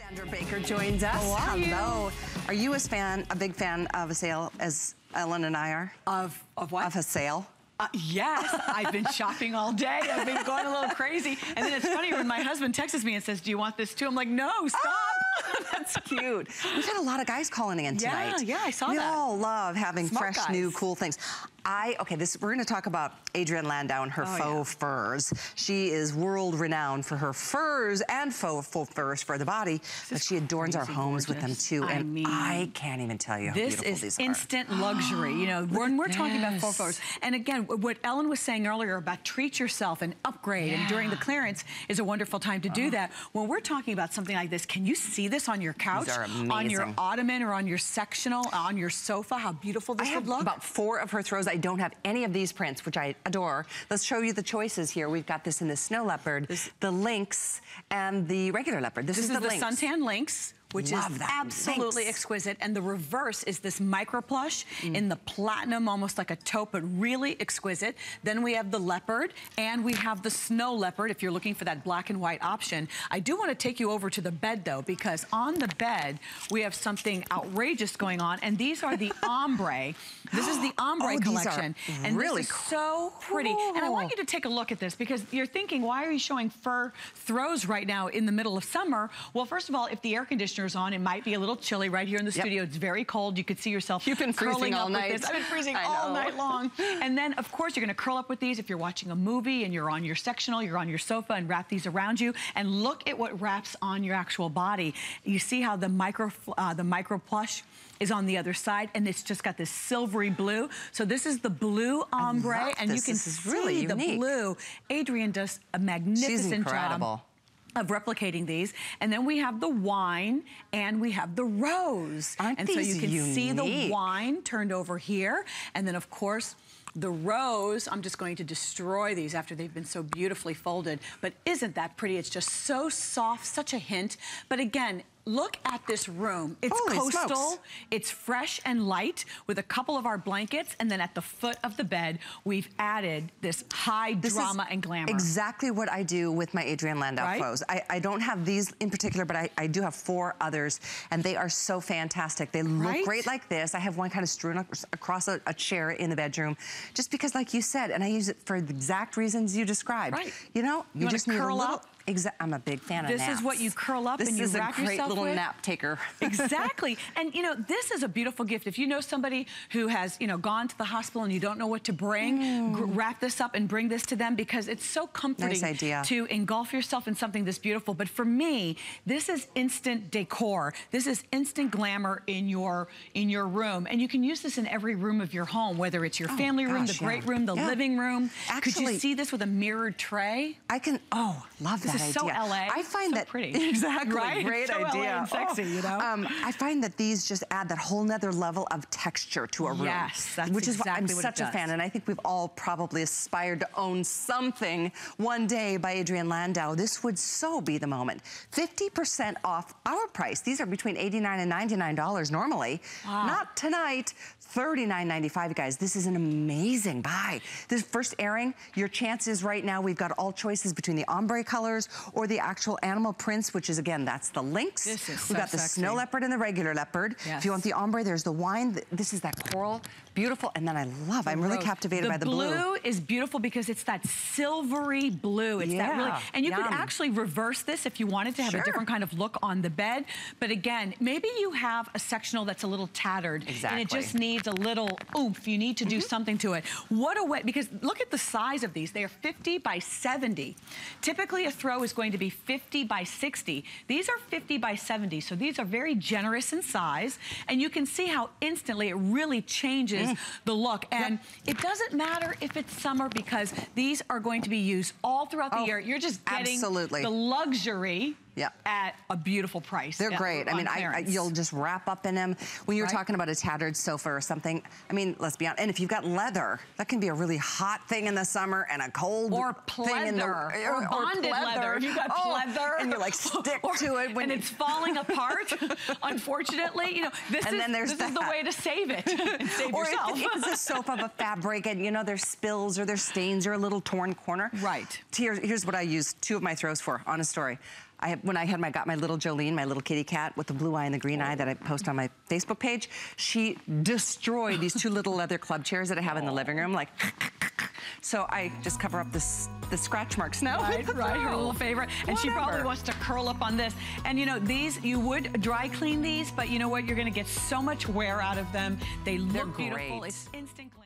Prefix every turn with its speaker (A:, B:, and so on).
A: Sandra Baker joins us.
B: Hello.
A: Are you a big fan of a sale as Ellen and I are?
B: Of what?
A: Of a sale.
B: Yes, I've been shopping all day. I've been going a little crazy. And then it's funny when my husband texts me and says, do you want this too? I'm like, no, stop.
A: That's cute. We've had a lot of guys calling in tonight.
B: Yeah, I saw that.
A: We all love having
B: Smart
A: fresh,
B: guys.
A: New, cool things. We're gonna talk about Adrienne Landau and her faux furs. She is world renowned for her furs and faux furs for the body, but she adorns our homes with them too. I can't even tell you how beautiful these are.
B: This is instant luxury. You know, when we're talking about faux furs, and again, what Ellen was saying earlier about treat yourself and upgrade, and during the clearance is a wonderful time to do that. When we're talking about something like this, can you see this on your couch, on your ottoman, or on your sectional, on your sofa? How beautiful this would look.
A: About 4 of her throws. I don't have any of these prints, which I adore. Let's show you the choices here. We've got this in the snow leopard, the lynx, and the regular leopard. This is the lynx.
B: suntan lynx, which is absolutely exquisite. And the reverse is this micro plush in the platinum, almost like a taupe, but really exquisite. Then we have the leopard, and we have the snow leopard, if you're looking for that black and white option. I do want to take you over to the bed, though, because on the bed, we have something outrageous going on, and these are the ombre. This is the ombre collection. And really this is so pretty. And I want you to take a look at this, because you're thinking, why are you showing fur throws right now in the middle of summer? Well, first of all, if the air conditioner on, it might be a little chilly right here in the studio. It's very cold. You could see yourself.
A: You've been freezing all night.
B: I've been freezing all night long. And then, of course, you're going to curl up with these if you're watching a movie and you're on your sectional, you're on your sofa, and wrap these around you. And look at what wraps on your actual body. You see how the micro plush is on the other side, and it's just got this silvery blue. So this is the blue ombre, and you can see the blue. Adrienne does a magnificent job of replicating these. And then we have the wine and we have the rose. And so you can see the wine turned over here. And then of course, the rose, I'm just going to destroy these after they've been so beautifully folded. But isn't that pretty? It's just so soft, such a hint. But again, look at this room. It's coastal, it's fresh and light with a couple of our blankets, and then at the foot of the bed, we've added this high drama and glamour.
A: Exactly what I do with my Adrienne Landau clothes. I don't have these in particular, but I do have 4 others, and they are so fantastic. They look great like this. I have one kind of strewn across a chair in the bedroom, just because, like you said, and I use it for the exact reasons you described. You know, you just need a little... I'm a big fan of naps.
B: This is what you curl up and you wrap yourself with. This is a great little nap taker.
A: Exactly.
B: And you know, this is a beautiful gift. If you know somebody who has, you know, gone to the hospital and you don't know what to bring, wrap this up and bring this to them, because it's so comforting to engulf yourself in something this beautiful. But for me, this is instant decor. This is instant glamour in your room. And you can use this in every room of your home, whether it's your family room, the great room, the living room. Actually, could you see this with a mirrored tray?
A: I can, love that.
B: This is so LA.
A: I find
B: so
A: that
B: pretty.
A: Exactly.
B: Great
A: idea.
B: LA and sexy, you know.
A: I find that these just add that whole nother level of texture to a room.
B: Yes, that's
A: which is
B: exactly
A: why I'm such a fan, and I think we've all probably aspired to own something one day by Adrienne Landau. This would so be the moment. 50% off our price. These are between $89 and $99 normally. Not tonight. $39.95, guys. This is an amazing buy. This first airing, your chances right now, we've got all choices between the ombre colors or the actual animal prints, which is, again, that's the lynx. We've got the snow leopard and the regular leopard. If you want the ombre, there's the wine. This is that coral. Beautiful. And then I love, I'm really captivated by the blue. The blue
B: is beautiful because it's that silvery blue. It's that really, and you could actually reverse this if you wanted to have a different kind of look on the bed. But again, maybe you have a sectional that's a little tattered and it just needs a little oomph. You need to do something to it. What a way, because look at the size of these. They are 50 by 70. Typically a throw is going to be 50 by 60. These are 50 by 70, so these are very generous in size, and you can see how instantly it really changes the look. And it doesn't matter if it's summer, because these are going to be used all throughout the year. You're just getting the luxury at a beautiful price.
A: They're great. I mean, you'll just wrap up in them. When you're talking about a tattered sofa or something, I mean, let's be honest. And if you've got leather, that can be a really hot thing in the summer and a cold thing in the...
B: Or bonded leather. If you've got pleather.
A: And you like stick to it.
B: And it's falling apart, unfortunately. You know, this is the way to save it and save yourself.
A: Or if it's a sofa of a fabric and, you know, there's spills or there's stains or a little torn corner. Here's what I use 2 of my throws for, honest story. when I got my little Jolene, my little kitty cat with the blue eye and the green eye that I post on my Facebook page, she destroyed these 2 little leather club chairs that I have in the living room, like, so I just cover up the scratch marks now.
B: Right, her little favorite. And she probably wants to curl up on this. And you know, these, you would dry clean these, but you know what? You're gonna get so much wear out of them. They look beautiful.
A: Great.
B: It's instant clean.